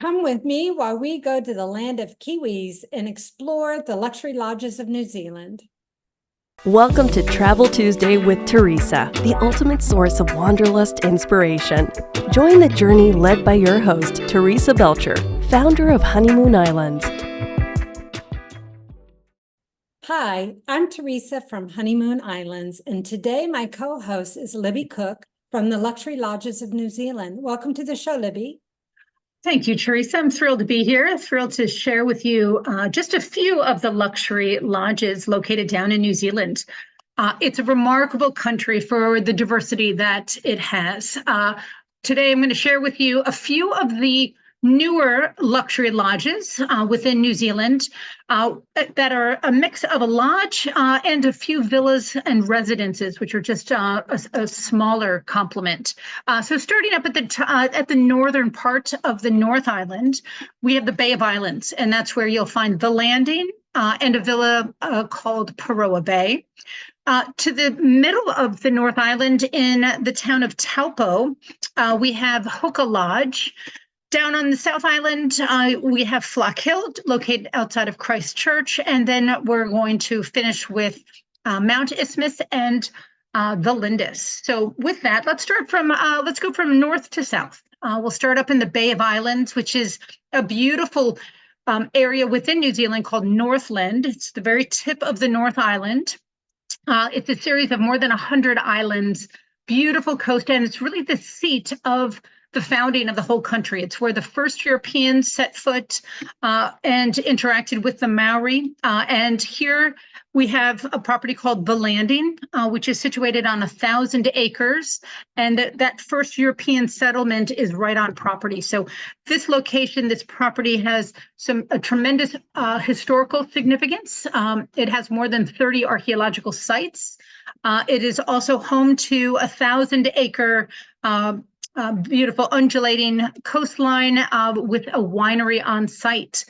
Come with me while we go to the land of Kiwis and explore the luxury lodges of New Zealand. Welcome to Travel Tuesday with Teresa, the ultimate source of wanderlust inspiration. Join the journey led by your host, Teresa Belcher, founder of Honeymoon Islands. Hi, I'm Teresa from Honeymoon Islands, and today my co-host is Libby Cook from the Luxury Lodges of New Zealand. Welcome to the show, Libby. Thank you, Teresa. I'm thrilled to be here. Thrilled to share with you just a few of the luxury lodges located down in New Zealand. It's a remarkable country for the diversity that it has. Today, I'm going to share with you a few of the newer luxury lodges within New Zealand that are a mix of a lodge and a few villas and residences, which are just a smaller complement. So starting up at the northern part of the North Island, we have the Bay of Islands, and that's where you'll find the Landing and a villa called Paroa Bay. To the middle of the North Island in the town of Taupo, we have Flockhill Lodge. Down on the South Island, we have Flockhill, located outside of Christchurch, and then we're going to finish with Mount Isthmus and the Lindis. So with that, let's go from north to south. We'll start up in the Bay of Islands, which is a beautiful area within New Zealand called Northland. It's the very tip of the North Island. It's a series of more than 100 islands, beautiful coast, and it's really the seat of the founding of the whole country. It's where the first Europeans set foot and interacted with the Maori. And here we have a property called The Landing, which is situated on 1,000 acres. And that first European settlement is right on property. So this location, this property has a tremendous historical significance. It has more than 30 archaeological sites. It is also home to 1,000-acre beautiful undulating coastline with a winery on site.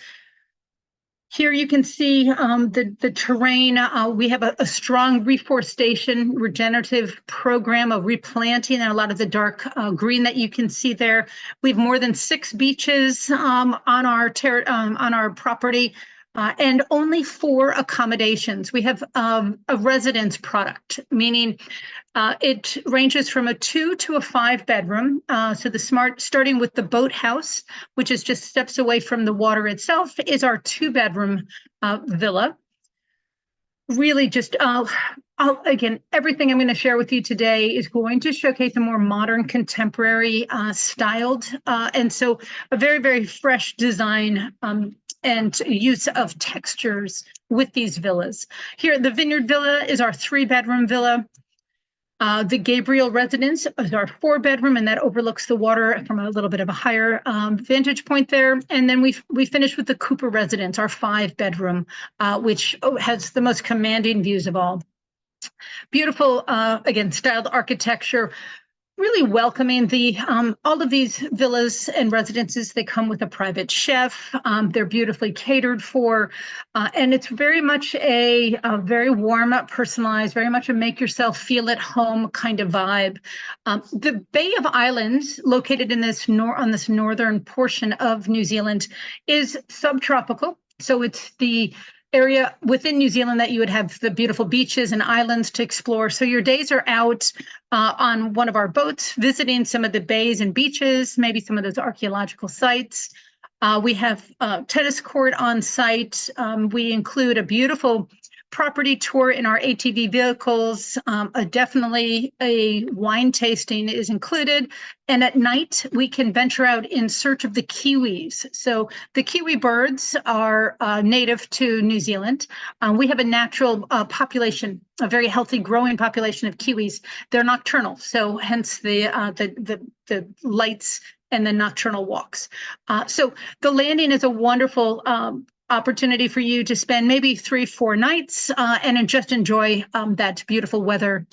Here you can see the terrain. We have a strong reforestation, regenerative program of replanting, and a lot of the dark green that you can see there. We have more than 6 beaches on our property. And only 4 accommodations. We have a residence product, meaning it ranges from a 2 to a 5 bedroom. So starting with the boathouse, which is just steps away from the water itself, is our 2-bedroom villa. Really just, again, everything I'm going to share with you today is going to showcase a more modern, contemporary styled, and so a very, very fresh design and use of textures with these villas. Here, the Vineyard Villa is our 3-bedroom villa. The Gabriel Residence is our 4-bedroom, and that overlooks the water from a little bit of a higher vantage point there. And then we finish with the Cooper Residence, our 5-bedroom, which has the most commanding views of all. Beautiful, again, styled architecture. Really welcoming. All of these villas and residences, they come with a private chef. They're beautifully catered for, and it's very much a very warm, personalized, very much a make yourself feel at home kind of vibe. The Bay of Islands, located in on this northern portion of New Zealand, is subtropical. So it's the area within New Zealand that you would have the beautiful beaches and islands to explore. So your days are out on one of our boats, visiting some of the bays and beaches, maybe some of those archaeological sites. We have a tennis court on site. We include a beautiful property tour in our ATV vehicles. Definitely a wine tasting is included. And at night, we can venture out in search of the kiwis. So the kiwi birds are native to New Zealand. We have a natural population, a very healthy growing population of kiwis. They're nocturnal, so hence the lights and the nocturnal walks. So the Landing is a wonderful opportunity for you to spend maybe 3-4 nights and just enjoy that beautiful weather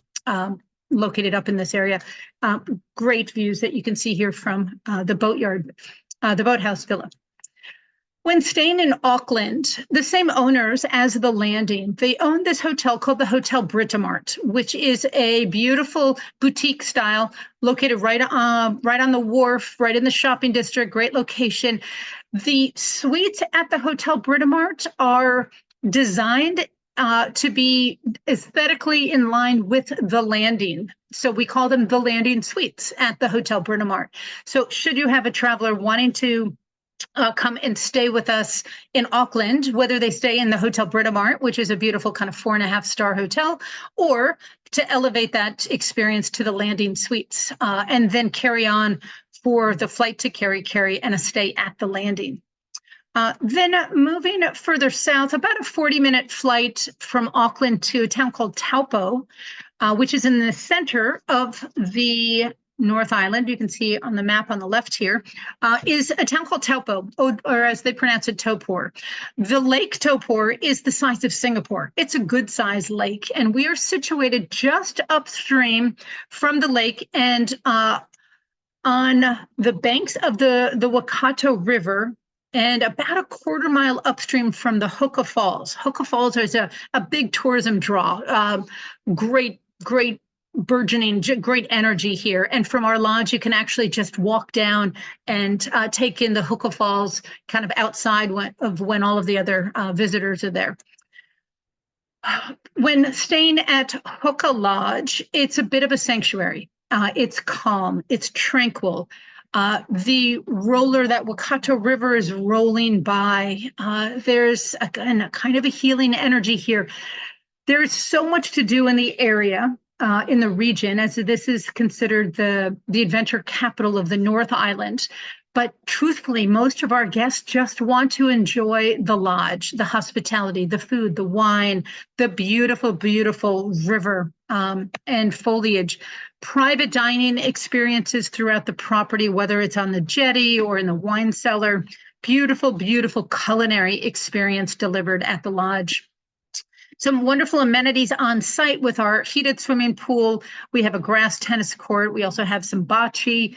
located up in this area. Great views that you can see here from the boathouse villa. When staying in Auckland, the same owners as the Landing, they own this hotel called the Hotel Britomart, which is a beautiful boutique style located right on the wharf, right in the shopping district, great location. The suites at the Hotel Britomart are designed to be aesthetically in line with the Landing. So we call them the Landing Suites at the Hotel Britomart. So should you have a traveler wanting to come and stay with us in Auckland, whether they stay in the Hotel Britomart, which is a beautiful kind of 4.5-star hotel, or to elevate that experience to the Landing Suites, and then carry on for the flight to Kerikeri and a stay at the Landing. Then moving further south, about a 40-minute flight from Auckland to a town called Taupo, which is in the center of the North Island. You can see on the map on the left here, is a town called Taupo, or as they pronounce it, Topor. The Lake Topor is the size of Singapore. It's a good sized lake, and we are situated just upstream from the lake and on the banks of the Waikato River, and about a quarter mile upstream from the Hooka Falls. Hooka Falls is a big tourism draw. Great burgeoning, great energy here. And from our lodge, you can actually just walk down and take in the Hooka Falls kind of outside when all of the other visitors are there. When staying at Flockhill Lodge, it's a bit of a sanctuary. It's calm, it's tranquil. The roller, that Waikato River is rolling by. There's a kind of a healing energy here. There's so much to do in the area, in the region, as this is considered the adventure capital of the North Island. But truthfully, most of our guests just want to enjoy the lodge, the hospitality, the food, the wine, the beautiful, beautiful river and foliage. Private dining experiences throughout the property, whether it's on the jetty or in the wine cellar. Beautiful, beautiful culinary experience delivered at the lodge. Some wonderful amenities on site with our heated swimming pool. We have a grass tennis court. We also have some bocce,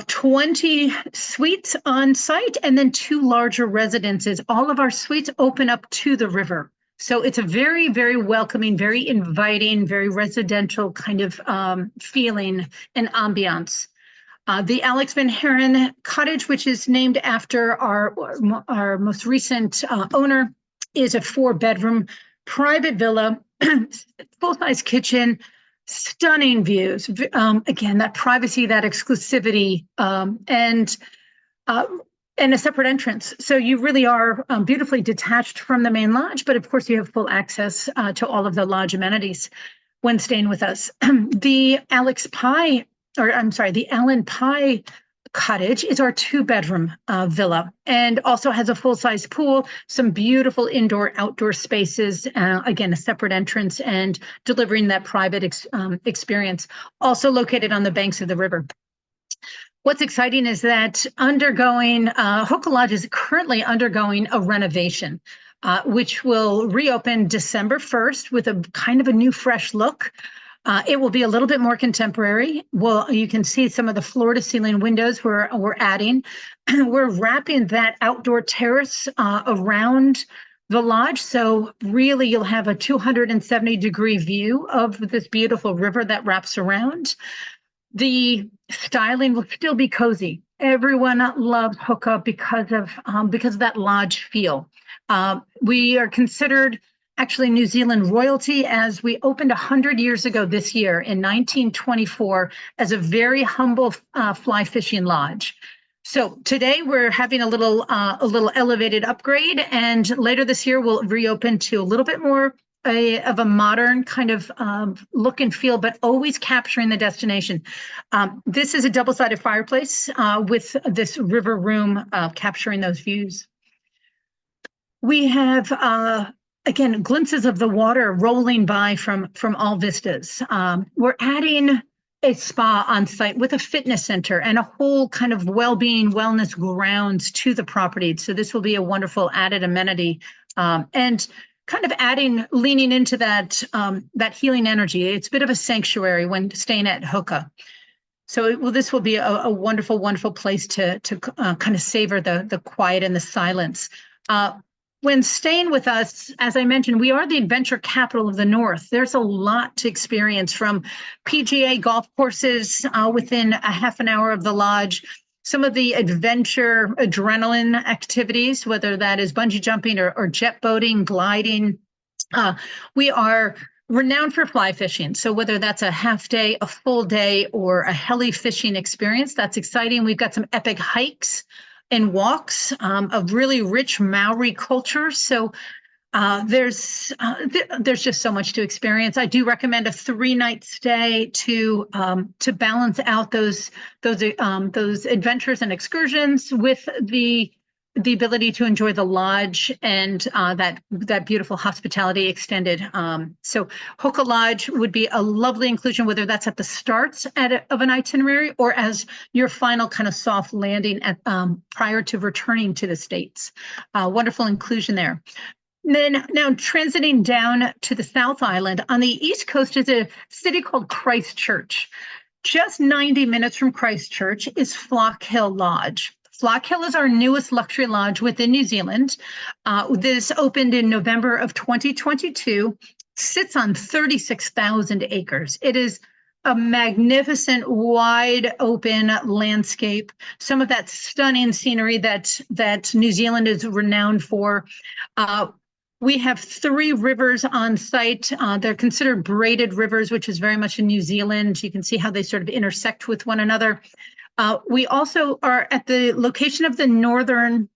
20 suites on site, and then 2 larger residences. All of our suites open up to the river. So it's a very, very welcoming, very inviting, very residential kind of feeling and ambiance. The Alex Van Haren Cottage, which is named after our most recent owner, is a 4-bedroom private villa, full-size kitchen, stunning views. Again, that privacy, that exclusivity, and a separate entrance. So you really are beautifully detached from the main lodge, but of course you have full access to all of the lodge amenities when staying with us. The Allen Pye Cottage is our 2-bedroom villa, and also has a full-size pool, some beautiful indoor-outdoor spaces, again, a separate entrance, and delivering that private experience, also located on the banks of the river. What's exciting is that Flockhill Lodge is currently undergoing a renovation, which will reopen December 1st with a kind of a new, fresh look. It will be a little bit more contemporary. Well, you can see some of the floor-to-ceiling windows we're adding. We're wrapping that outdoor terrace around the lodge, so really you'll have a 270-degree view of this beautiful river that wraps around. The styling will still be cozy. Everyone loves Hooka because of that lodge feel. We are considered actually New Zealand royalty, as we opened 100 years ago this year in 1924 as a very humble fly fishing lodge. So today we're having a little elevated upgrade, and later this year we'll reopen to a little bit more of a modern kind of look and feel, but always capturing the destination. This is a double-sided fireplace with this river room capturing those views. We have again, glimpses of the water rolling by from all vistas. We're adding a spa on site with a fitness center and a whole kind of well-being, wellness grounds to the property. So this will be a wonderful added amenity, and kind of leaning into that healing energy. It's a bit of a sanctuary when staying at Hooka. So this will be a wonderful, wonderful place to kind of savor the quiet and the silence. When staying with us, as I mentioned, we are the adventure capital of the North. There's a lot to experience, from PGA golf courses within a half an hour of the lodge, some of the adventure adrenaline activities, whether that is bungee jumping or jet boating, gliding. We are renowned for fly fishing. So whether that's a half day, a full day, or a heli fishing experience, that's exciting. We've got some epic hikes and walks of really rich Maori culture. So there's just so much to experience. I do recommend a 3-night stay to balance out those adventures and excursions with the ability to enjoy the lodge and that beautiful hospitality extended. So Hoka Lodge would be a lovely inclusion, whether that's at the start of an itinerary or as your final kind of soft landing at prior to returning to the States. Wonderful inclusion there. Then now transiting down to the South Island, on the East Coast is a city called Christchurch. Just 90 minutes from Christchurch is Flockhill Lodge. Flockhill is our newest luxury lodge within New Zealand. This opened in November of 2022, sits on 36,000 acres. It is a magnificent, wide open landscape, some of that stunning scenery that New Zealand is renowned for. We have 3 rivers on site. They're considered braided rivers, which is very much in New Zealand. You can see how they sort of intersect with one another. We also are at the location of the northern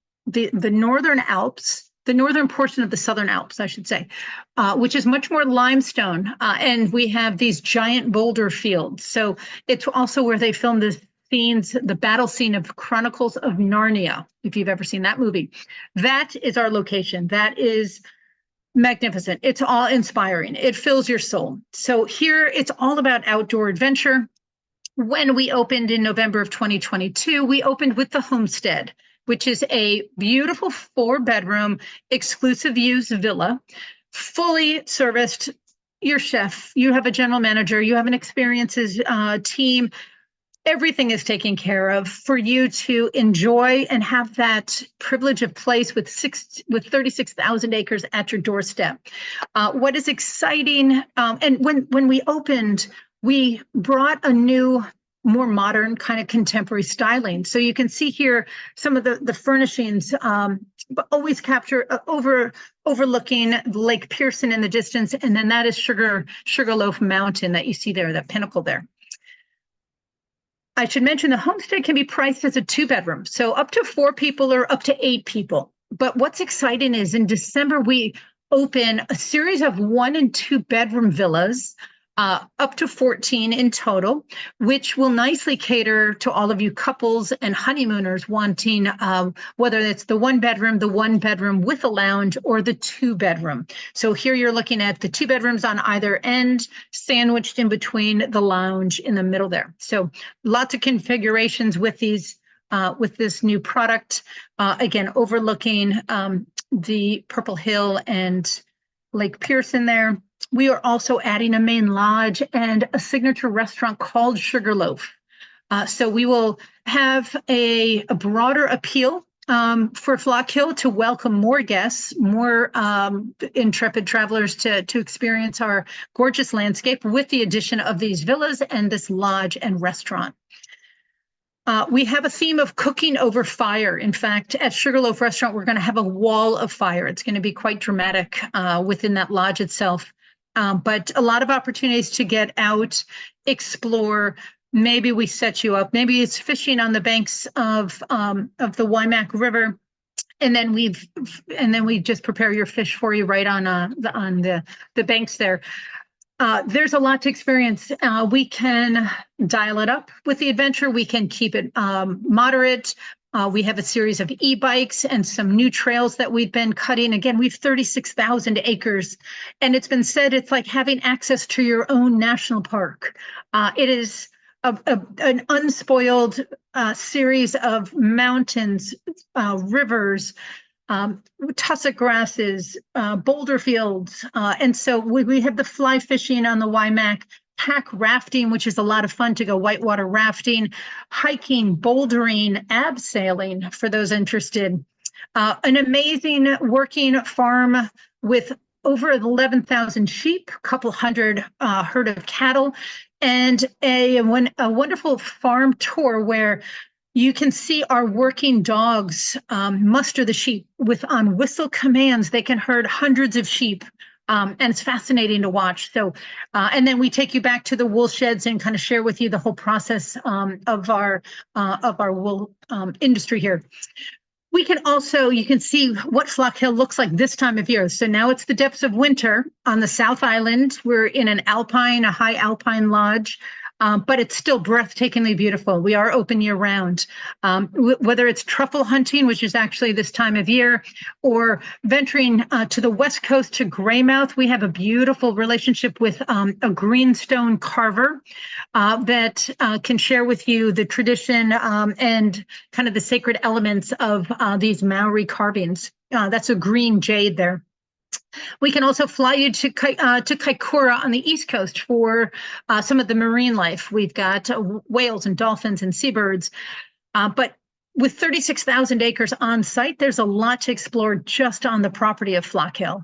Alps, the northern portion of the Southern Alps, I should say, which is much more limestone. And we have these giant boulder fields. So it's also where they filmed the battle scene of Chronicles of Narnia, if you've ever seen that movie. That is our location. That is magnificent. It's all inspiring. It fills your soul. So here it's all about outdoor adventure. When we opened in November of 2022, we opened with the Homestead, which is a beautiful 4-bedroom exclusive use villa, fully serviced. Your chef, you have a general manager, you have an experiences team. Everything is taken care of for you to enjoy and have that privilege of place with 36,000 acres at your doorstep. What is exciting, and when we opened, we brought a new, more modern kind of contemporary styling. So you can see here some of the furnishings, but always capture overlooking Lake Pearson in the distance. And then that is Sugarloaf Mountain that you see there, that pinnacle there. I should mention the homestead can be priced as a 2-bedroom, so up to 4 people or up to 8 people. But what's exciting is in December, we open a series of 1- and 2-bedroom villas, up to 14 in total, which will nicely cater to all of you couples and honeymooners wanting, whether it's the 1-bedroom with a lounge, or the 2-bedroom. So here you're looking at the 2 bedrooms on either end, sandwiched in between the lounge in the middle there. So lots of configurations with these, with this new product, again, overlooking the Purple Hill and Lake Pearson there. We are also adding a main lodge and a signature restaurant called Sugarloaf. So we will have a broader appeal for Flockhill to welcome more guests, more intrepid travelers to experience our gorgeous landscape with the addition of these villas and this lodge and restaurant. We have a theme of cooking over fire. In fact, at Sugarloaf Restaurant, we're going to have a wall of fire. It's going to be quite dramatic within that lodge itself. But a lot of opportunities to get out, explore. Maybe we set you up. Maybe it's fishing on the banks of the Waimak River, and then we just prepare your fish for you right on the banks there. There's a lot to experience. We can dial it up with the adventure. We can keep it moderate. We have a series of e-bikes and some new trails that we've been cutting. Again, we've 36,000 acres, and it's been said it's like having access to your own national park. It is an unspoiled series of mountains, rivers, tussock grasses, boulder fields. And so we have the fly fishing on the Waimak. pack rafting, which is a lot of fun to go whitewater rafting, hiking, bouldering, abseiling for those interested. An amazing working farm with over 11,000 sheep, a couple hundred herd of cattle, and a wonderful farm tour where you can see our working dogs muster the sheep on whistle commands. They can herd hundreds of sheep. And it's fascinating to watch. So, and then we take you back to the wool sheds and kind of share with you the whole process of our wool industry here. We can also, you can see what Flockhill looks like this time of year. So now it's the depths of winter on the South Island. We're in a high alpine lodge. But it's still breathtakingly beautiful. We are open year round. Whether it's truffle hunting, which is actually this time of year, or venturing to the west coast to Greymouth, we have a beautiful relationship with a greenstone carver that can share with you the tradition and kind of the sacred elements of these Maori carvings. That's a green jade there. We can also fly you to Kaikoura on the East Coast for some of the marine life. We've got whales and dolphins and seabirds, but with 36,000 acres on site, there's a lot to explore just on the property of Flockhill.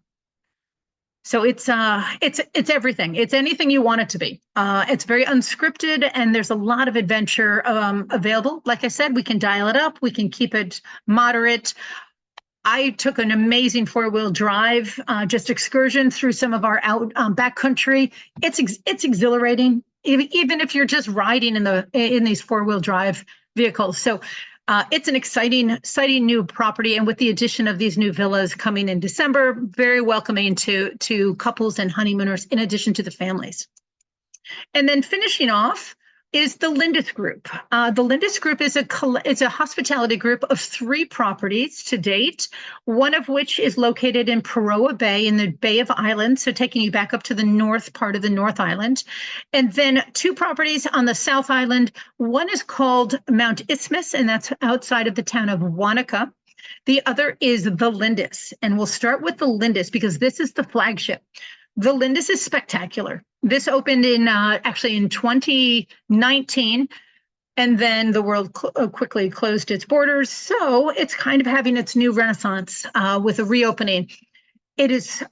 So it's everything. It's anything you want it to be. It's very unscripted, and there's a lot of adventure available. Like I said, we can dial it up. We can keep it moderate. I took an amazing 4-wheel drive, just excursion through some of our backcountry. It's exhilarating, even if you're just riding in these 4-wheel drive vehicles. So it's an exciting new property, and with the addition of these new villas coming in December, very welcoming to couples and honeymooners, in addition to the families. And then finishing off is the Lindis Group. The Lindis Group is a hospitality group of 3 properties to date, one of which is located in Paroa Bay in the Bay of Islands, so taking you back up to the north part of the North Island. And then 2 properties on the South Island. One is called Mount Isthmus, and that's outside of the town of Wanaka. The other is the Lindis, and we'll start with the Lindis because this is the flagship. The Lindis is spectacular. This opened in actually in 2019, and then the world quickly closed its borders. So it's kind of having its new renaissance with a reopening. It is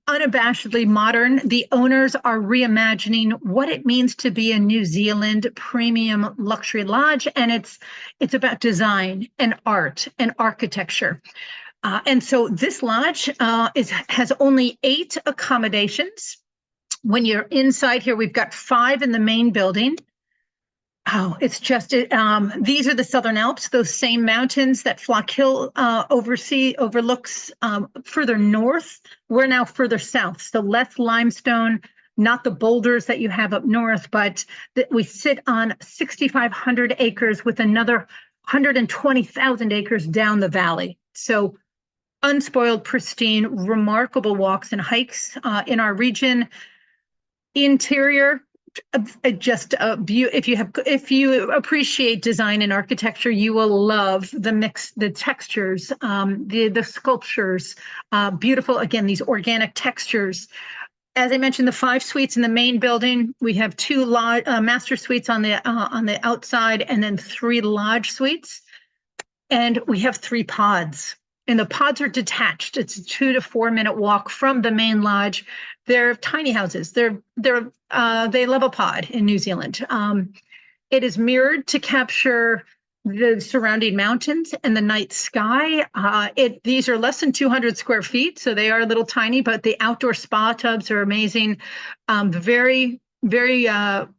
unabashedly modern. The owners are reimagining what it means to be a New Zealand premium luxury lodge, and it's about design and art and architecture. And so this lodge has only 8 accommodations. When you're inside here, we've got 5 in the main building. Oh, it's just, these are the Southern Alps, those same mountains that Flockhill overlooks further north. We're now further south, so less limestone, not the boulders that you have up north, but we sit on 6,500 acres with another 120,000 acres down the valley. So unspoiled, pristine, remarkable walks and hikes in our region. Interior, just a if you appreciate design and architecture, you will love the mix, the textures, the sculptures, beautiful. Again, these organic textures. As I mentioned, the 5 suites in the main building. We have 2 master suites on the outside, and then 3 lodge suites, and we have 3 pods. And the pods are detached. It's a 2 to 4 minute walk from the main lodge. They're tiny houses. They love a pod in New Zealand. It is mirrored to capture the surrounding mountains and the night sky. These are less than 200 square feet, so they are a little tiny, but the outdoor spa tubs are amazing. Very, very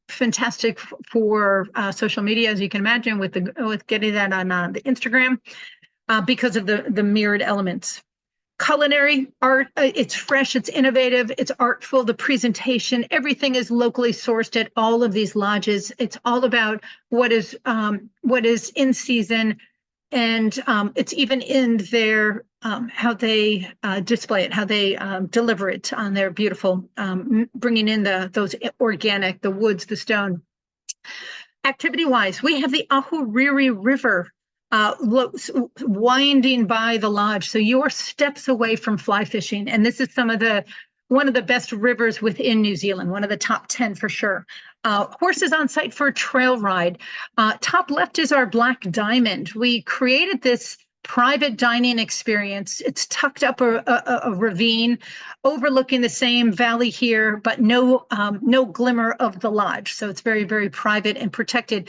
fantastic for social media, as you can imagine, with getting that on the Instagram. Because of the mirrored elements. Culinary art, it's fresh, it's innovative, it's artful, the presentation, everything is locally sourced at all of these lodges. It's all about what is in season, and it's even in their how they display it, how they deliver it on their beautiful, bringing in those organic, the woods, the stone. Activity-wise, we have the Ahuriri River winding by the lodge, so you're steps away from fly fishing, and this is some of the one of the best rivers within New Zealand, one of the top 10 for sure. Horses on site for a trail ride. Top left is our Black Diamond. We created this private dining experience. It's tucked up a ravine overlooking the same valley here, but no glimmer of the lodge. So it's very, very private and protected.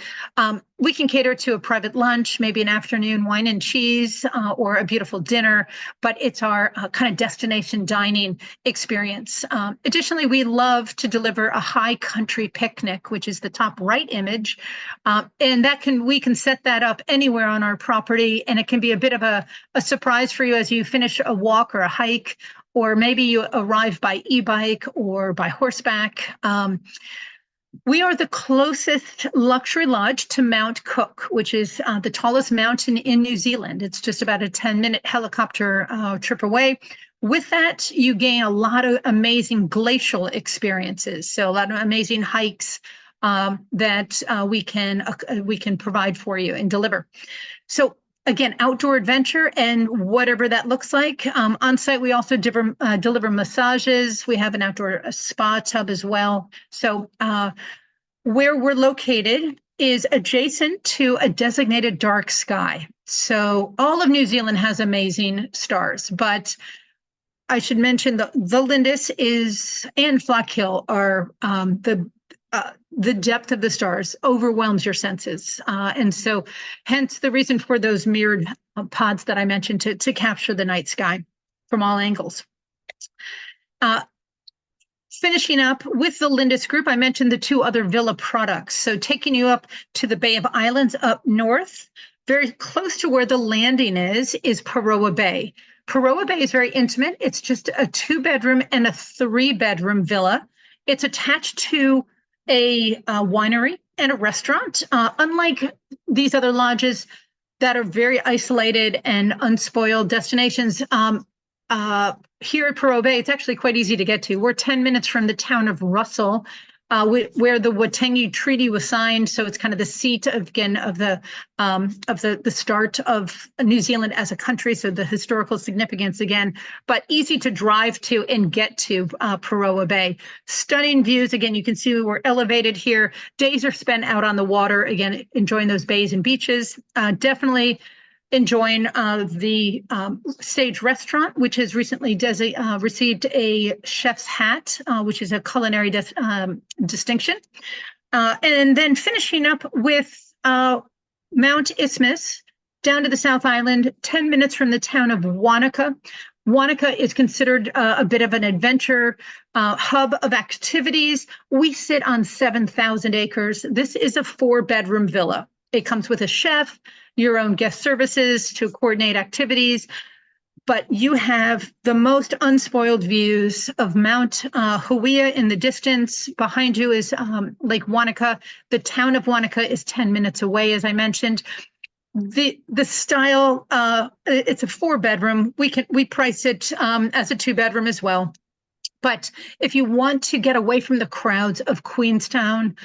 We can cater to a private lunch, maybe an afternoon wine and cheese, or a beautiful dinner, but it's our kind of destination dining experience. Additionally, we love to deliver a high country picnic, which is the top right image. And we can set that up anywhere on our property, and it can be a bit of a surprise for you as you finish a walk or a hike, or maybe you arrive by e-bike or by horseback. We are the closest luxury lodge to Mount Cook, which is the tallest mountain in New Zealand. It's just about a 10-minute helicopter trip away. With that, you gain a lot of amazing glacial experiences. So a lot of amazing hikes that we can provide for you and deliver. So again, outdoor adventure and whatever that looks like. On site, we also deliver massages. We have an outdoor spa tub as well. So where we're located is adjacent to a designated dark sky. So all of New Zealand has amazing stars, but I should mention the Lindis and Flockhill are the depth of the stars overwhelms your senses. And so hence the reason for those mirrored pods that I mentioned to capture the night sky from all angles. Finishing up with the Lindis group, I mentioned the two other villa products. So taking you up to the Bay of Islands up north, very close to where the landing is Paroa Bay. Paroa Bay is very intimate. It's just a 2-bedroom and a 3-bedroom villa. It's attached to a winery and a restaurant. Unlike these other lodges that are very isolated and unspoiled destinations, here at Paroa Bay, it's actually quite easy to get to. We're 10 minutes from the town of Russell, where the Waitangi Treaty was signed. So it's kind of the seat of the start of New Zealand as a country. So the historical significance again, but easy to drive to and get to Paroa Bay. Stunning views. Again, you can see we're elevated here. Days are spent out on the water, again, enjoying those bays and beaches. Definitely enjoying the Stage Restaurant, which has recently received a chef's hat, which is a culinary distinction. And then finishing up with Mount Isthmus, down to the South Island, 10 minutes from the town of Wanaka. Wanaka is considered a bit of an adventure hub of activities. We sit on 7,000 acres. This is a 4-bedroom villa. It comes with a chef, your own guest services to coordinate activities, but you have the most unspoiled views of Mount Hawea in the distance. Behind you is Lake Wanaka. The town of Wanaka is 10 minutes away, as I mentioned. The style, it's a 4-bedroom. We price it as a 2-bedroom as well. But if you want to get away from the crowds of Queenstown,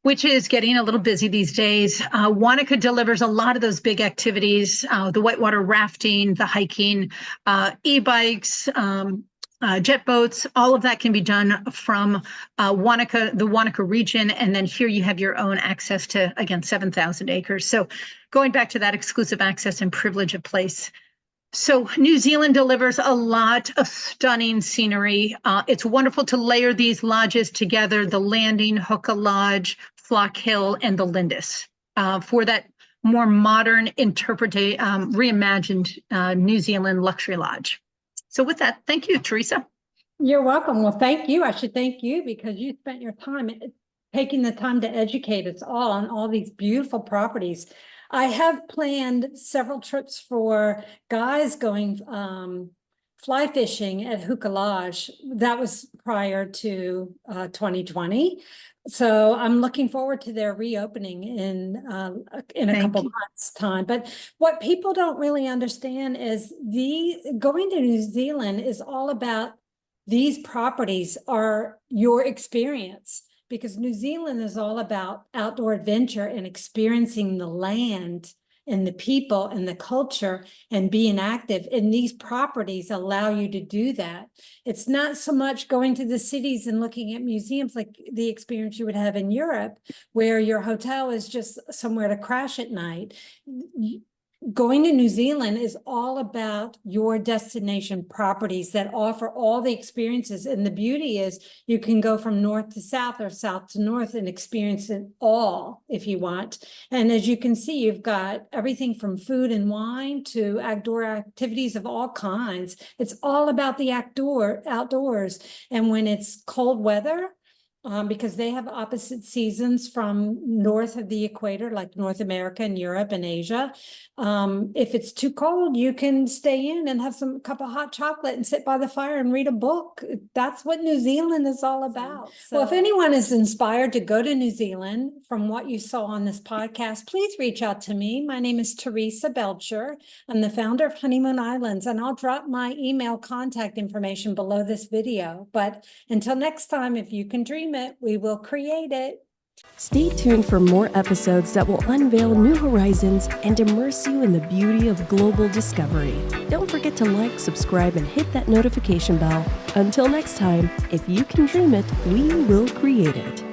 which is getting a little busy these days, Wanaka delivers a lot of those big activities, the whitewater rafting, the hiking, e-bikes, jet boats. All of that can be done from Wanaka, the Wanaka region. And then here you have your own access to, again, 7,000 acres. So going back to that exclusive access and privilege of place. So New Zealand delivers a lot of stunning scenery. It's wonderful to layer these lodges together, the Landing, Hookah Lodge, Flockhill, and the Lindis, for that more modern, reimagined New Zealand luxury lodge. So with that, thank you, Teresa. You're welcome. Well, thank you. I should thank you because you spent your time taking the time to educate us all on all these beautiful properties. I have planned several trips for guys going fly fishing at Hookah Lodge. That was prior to 2020. So I'm looking forward to their reopening in a couple months' time. But what people don't really understand is going to New Zealand is all about these properties are your experience. Because New Zealand is all about outdoor adventure and experiencing the land and the people and the culture and being active. And these properties allow you to do that. It's not so much going to the cities and looking at museums like the experience you would have in Europe, where your hotel is just somewhere to crash at night. Going to New Zealand is all about your destination properties that offer all the experiences. And the beauty is you can go from north to south or south to north and experience it all if you want. And as you can see, you've got everything from food and wine to outdoor activities of all kinds. It's all about the outdoors. And when it's cold weather, because they have opposite seasons from north of the equator, like North America and Europe and Asia. If it's too cold, you can stay in and have some cup of hot chocolate and sit by the fire and read a book. That's what New Zealand is all about. Well, if anyone is inspired to go to New Zealand from what you saw on this podcast, please reach out to me. My name is Teresa Belcher. I'm the founder of Honeymoon Islands, and I'll drop my email contact information below this video. But until next time, if you can dream it, we will create it. Stay tuned for more episodes that will unveil new horizons and immerse you in the beauty of global discovery. Don't forget to like, subscribe, and hit that notification bell. Until next time, if you can dream it, we will create it.